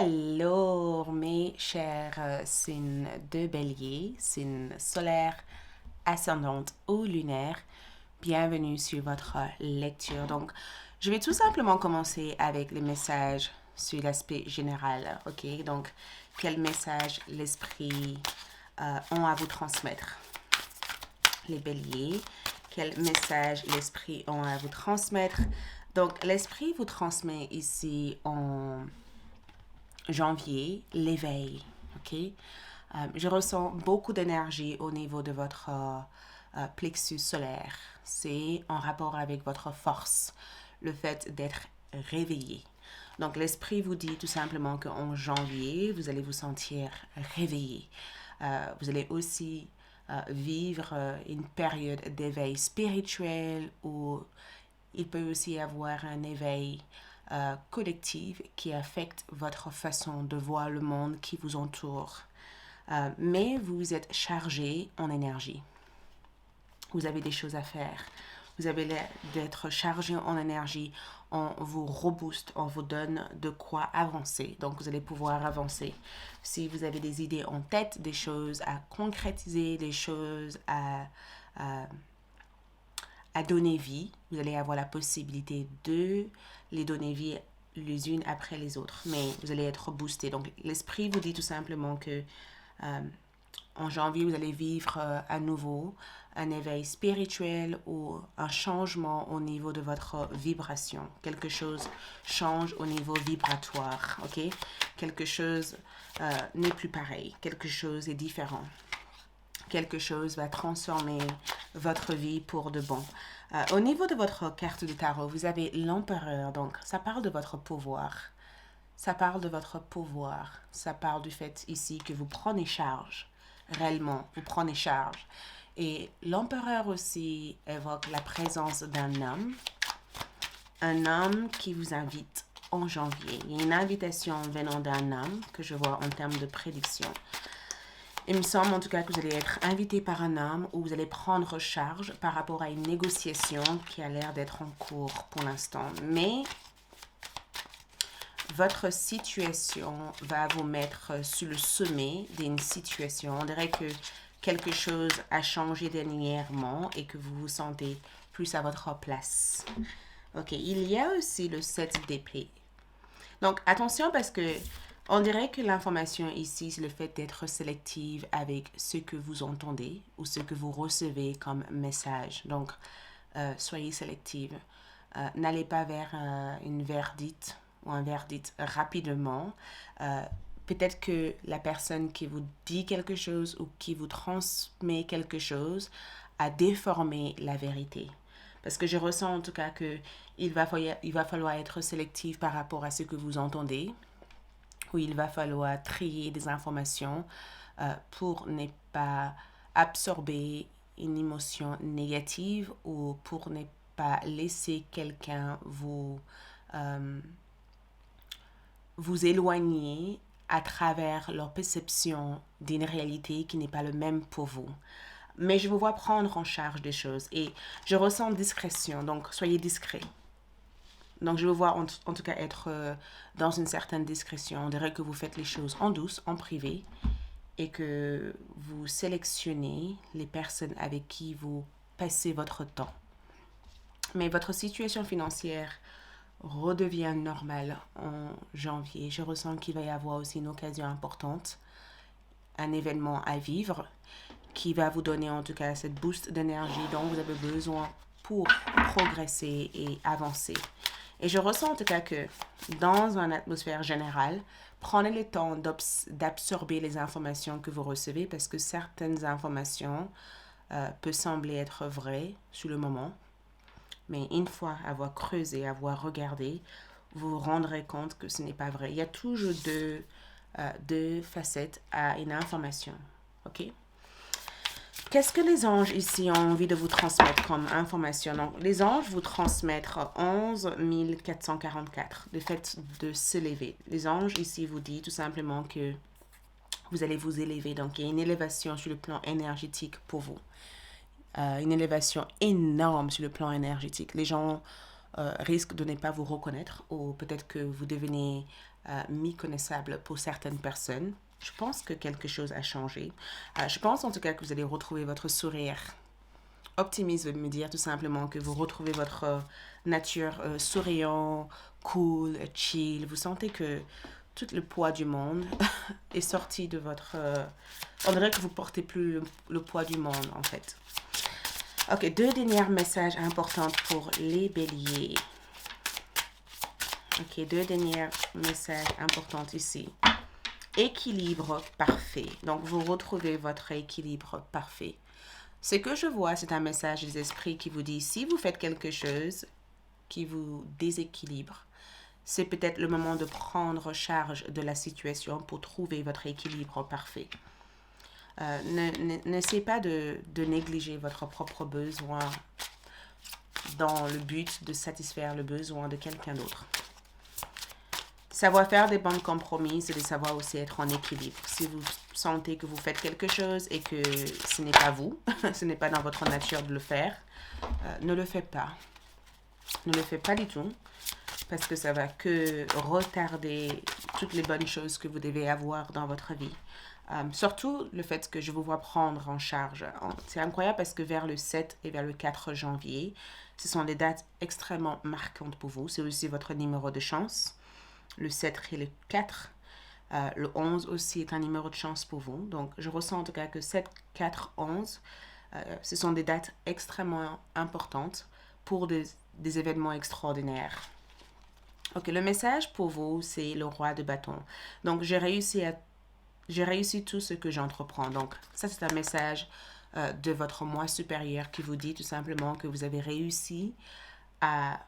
Hello mes chers signes de bélier, signes solaires, ascendante ou lunaire. Bienvenue sur votre lecture. Donc, je vais tout simplement commencer avec les messages sur l'aspect général. Ok, donc, quel message l'esprit ont à vous transmettre? Les béliers, quel message l'esprit ont à vous transmettre? Donc, l'esprit vous transmet ici en janvier, l'éveil, ok? Je ressens beaucoup d'énergie au niveau de votre plexus solaire. C'est en rapport avec votre force, le fait d'être réveillé. Donc, l'esprit vous dit tout simplement qu'en janvier, vous allez vous sentir réveillé. Vous allez aussi vivre une période d'éveil spirituel où il peut aussi y avoir un éveil collectif qui affecte votre façon de voir le monde qui vous entoure. Mais vous êtes chargé en énergie. Vous avez des choses à faire. Vous avez l'air d'être chargé en énergie. On vous rebooste, on vous donne de quoi avancer. Donc, vous allez pouvoir avancer. Si vous avez des idées en tête, des choses à concrétiser, des choses à donner vie, vous allez avoir la possibilité de les donner vie les unes après les autres, mais vous allez être boosté. Donc, l'esprit vous dit tout simplement que en janvier, vous allez vivre à nouveau un éveil spirituel ou un changement au niveau de votre vibration. Quelque chose change au niveau vibratoire, ok? Quelque chose n'est plus pareil. Quelque chose est différent. Quelque chose va transformer votre vie pour de bon. Au niveau de votre carte de tarot, vous avez l'empereur, donc ça parle de votre pouvoir. Ça parle de votre pouvoir. Ça parle du fait ici que vous prenez charge. Réellement, vous prenez charge. Et l'empereur aussi évoque la présence d'un homme. Un homme qui vous invite en janvier. Il y a une invitation venant d'un homme que je vois en termes de prédiction. Il me semble en tout cas que vous allez être invité par un homme ou vous allez prendre charge par rapport à une négociation qui a l'air d'être en cours pour l'instant. Mais votre situation va vous mettre sur le sommet d'une situation. On dirait que quelque chose a changé dernièrement et que vous vous sentez plus à votre place. Ok, il y a aussi le 7 d'épée. Donc attention parce que on dirait que l'information ici, c'est le fait d'être sélective avec ce que vous entendez ou ce que vous recevez comme message. Donc, soyez sélective. N'allez pas vers une verdict ou un verdict rapidement. Peut-être que la personne qui vous dit quelque chose ou qui vous transmet quelque chose a déformé la vérité. Parce que je ressens en tout cas qu'il va falloir être sélectif par rapport à ce que vous entendez, où il va falloir trier des informations pour ne pas absorber une émotion négative ou pour ne pas laisser quelqu'un vous éloigner à travers leur perception d'une réalité qui n'est pas le même pour vous. Mais je vous vois prendre en charge des choses et je ressens discrétion, donc soyez discret. Donc, je veux voir en tout cas être dans une certaine discrétion. On dirait que vous faites les choses en douce, en privé, et que vous sélectionnez les personnes avec qui vous passez votre temps. Mais votre situation financière redevient normale en janvier. Je ressens qu'il va y avoir aussi une occasion importante, un événement à vivre qui va vous donner en tout cas cette boost d'énergie dont vous avez besoin pour progresser et avancer. Et je ressens en tout cas que dans une atmosphère générale, prenez le temps d'absorber les informations que vous recevez parce que certaines informations peuvent sembler être vraies sur le moment. Mais une fois avoir creusé, avoir regardé, vous vous rendrez compte que ce n'est pas vrai. Il y a toujours deux facettes à une information. OK? Qu'est-ce que les anges ici ont envie de vous transmettre comme information? Donc, les anges vous transmettent 11 444, le fait de s'élever. Les anges ici vous disent tout simplement que vous allez vous élever. Donc, il y a une élévation sur le plan énergétique pour vous. Une élévation énorme sur le plan énergétique. Les gens risquent de ne pas vous reconnaître ou peut-être que vous devenez méconnaissable pour certaines personnes. Je pense que quelque chose a changé. Je pense en tout cas que vous allez retrouver votre sourire. Optimiste veut me dire tout simplement que vous retrouvez votre nature souriant, cool, chill. Vous sentez que tout le poids du monde est sorti de votre... on dirait que vous portez plus le poids du monde en fait. Ok, deux derniers messages importants pour les béliers. Ok, deux derniers messages importants ici. Équilibre parfait. Donc, vous retrouvez votre équilibre parfait. Ce que je vois, c'est un message des esprits qui vous dit, si vous faites quelque chose qui vous déséquilibre, c'est peut-être le moment de prendre charge de la situation pour trouver votre équilibre parfait. N'essayez pas de négliger votre propre besoin dans le but de satisfaire le besoin de quelqu'un d'autre. Savoir faire des bons compromis, c'est de savoir aussi être en équilibre. Si vous sentez que vous faites quelque chose et que ce n'est pas vous, ce n'est pas dans votre nature de le faire, ne le faites pas. Ne le faites pas du tout, parce que ça va que retarder toutes les bonnes choses que vous devez avoir dans votre vie. Surtout le fait que je vous vois prendre en charge. C'est incroyable parce que vers le 7 et vers le 4 janvier, ce sont des dates extrêmement marquantes pour vous. C'est aussi votre numéro de chance. Le 7 et le 4. Le 11 aussi est un numéro de chance pour vous. Donc, je ressens en tout cas que 7, 4, 11, ce sont des dates extrêmement importantes pour des événements extraordinaires. Ok, le message pour vous, c'est le roi de bâton. Donc, j'ai réussi tout ce que j'entreprends. Donc, ça, c'est un message de votre moi supérieur qui vous dit tout simplement que vous avez réussi à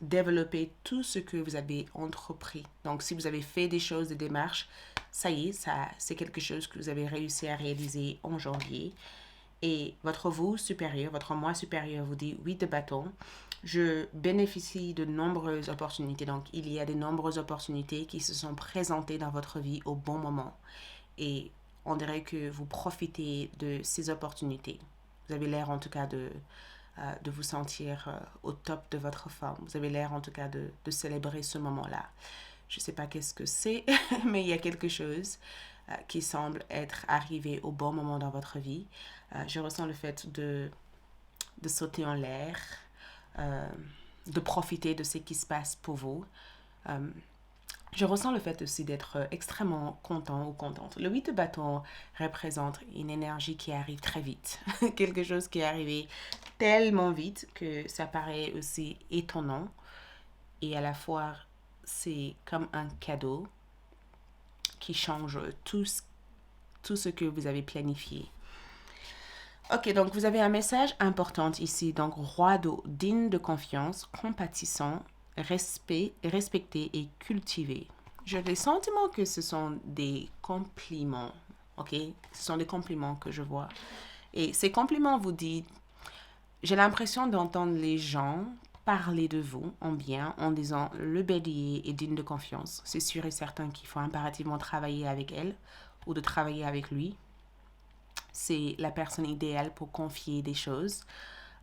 développer tout ce que vous avez entrepris. Donc, si vous avez fait des choses, des démarches, ça y est, c'est quelque chose que vous avez réussi à réaliser en janvier. Et votre vous supérieur, votre moi supérieur vous dit, oui, de bâton, je bénéficie de nombreuses opportunités. Donc, il y a de nombreuses opportunités qui se sont présentées dans votre vie au bon moment. Et on dirait que vous profitez de ces opportunités. Vous avez l'air en tout cas de vous sentir au top de votre forme. Vous avez l'air en tout cas de célébrer ce moment-là. Je ne sais pas qu'est-ce que c'est, mais il y a quelque chose qui semble être arrivé au bon moment dans votre vie. Je ressens le fait de sauter en l'air, de profiter de ce qui se passe pour vous. Je ressens le fait aussi d'être extrêmement content ou contente. Le 8 de bâton représente une énergie qui arrive très vite. Quelque chose qui est arrivé tellement vite que ça paraît aussi étonnant. Et à la fois, c'est comme un cadeau qui change tout ce que vous avez planifié. Ok, donc vous avez un message important ici. Donc, roi d'eau, digne de confiance, compatissant, respecter et cultiver. J'ai le sentiment que ce sont des compliments, ok? Ce sont des compliments que je vois. Et ces compliments vous disent, j'ai l'impression d'entendre les gens parler de vous en bien en disant le bélier est digne de confiance. C'est sûr et certain qu'il faut impérativement travailler avec elle ou de travailler avec lui. C'est la personne idéale pour confier des choses.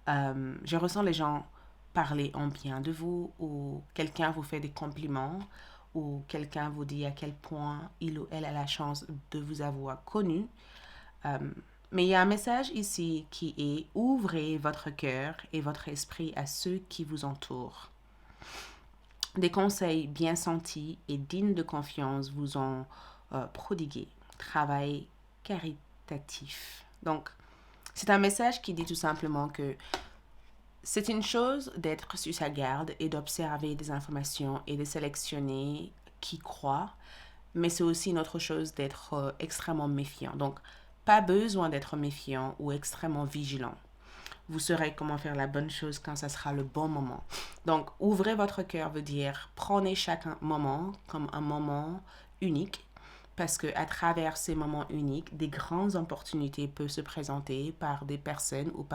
Je ressens les gens parler en bien de vous, ou quelqu'un vous fait des compliments, ou quelqu'un vous dit à quel point il ou elle a la chance de vous avoir connu. Mais il y a un message ici qui est ouvrez votre cœur et votre esprit à ceux qui vous entourent. Des conseils bien sentis et dignes de confiance vous ont prodigué. Travail caritatif. Donc, c'est un message qui dit tout simplement que c'est une chose d'être sur sa garde et d'observer des informations et de sélectionner qui croit, mais c'est aussi une autre chose d'être extrêmement méfiant. Donc, pas besoin d'être méfiant ou extrêmement vigilant. Vous saurez comment faire la bonne chose quand ça sera le bon moment. Donc, ouvrez votre cœur veut dire prenez chaque moment comme un moment unique, parce que à travers ces moments uniques, des grandes opportunités peuvent se présenter par des personnes ou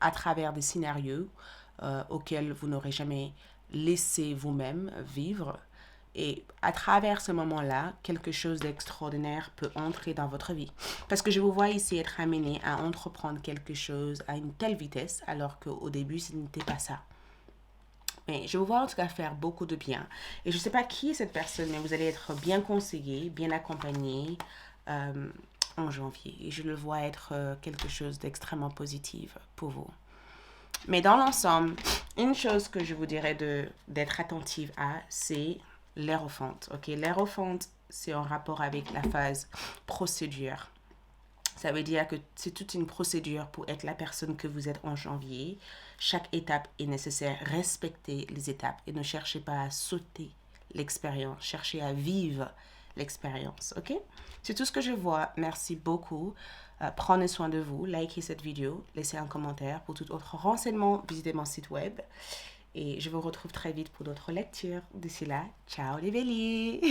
à travers des scénarios auxquels vous n'aurez jamais laissé vous-même vivre. Et à travers ce moment-là, quelque chose d'extraordinaire peut entrer dans votre vie. Parce que je vous vois ici être amené à entreprendre quelque chose à une telle vitesse, alors qu'au début, ce n'était pas ça. Mais je vous vois en tout cas faire beaucoup de bien. Et je ne sais pas qui est cette personne, mais vous allez être bien conseillé, bien accompagné euh, en janvier. Et je le vois être quelque chose d'extrêmement positif pour vous. Mais dans l'ensemble, une chose que je vous dirais d'être attentive à, c'est l'aérofonte. Ok, l'aérofonte, c'est en rapport avec la phase procédure. Ça veut dire que c'est toute une procédure pour être la personne que vous êtes en janvier. Chaque étape est nécessaire. Respectez les étapes et ne cherchez pas à sauter l'expérience. Cherchez à vivre l'expérience. Ok? C'est tout ce que je vois. Merci beaucoup. Prenez soin de vous. Likez cette vidéo. Laissez un commentaire. Pour tout autre renseignement, visitez mon site web. Et je vous retrouve très vite pour d'autres lectures. D'ici là, ciao les béliers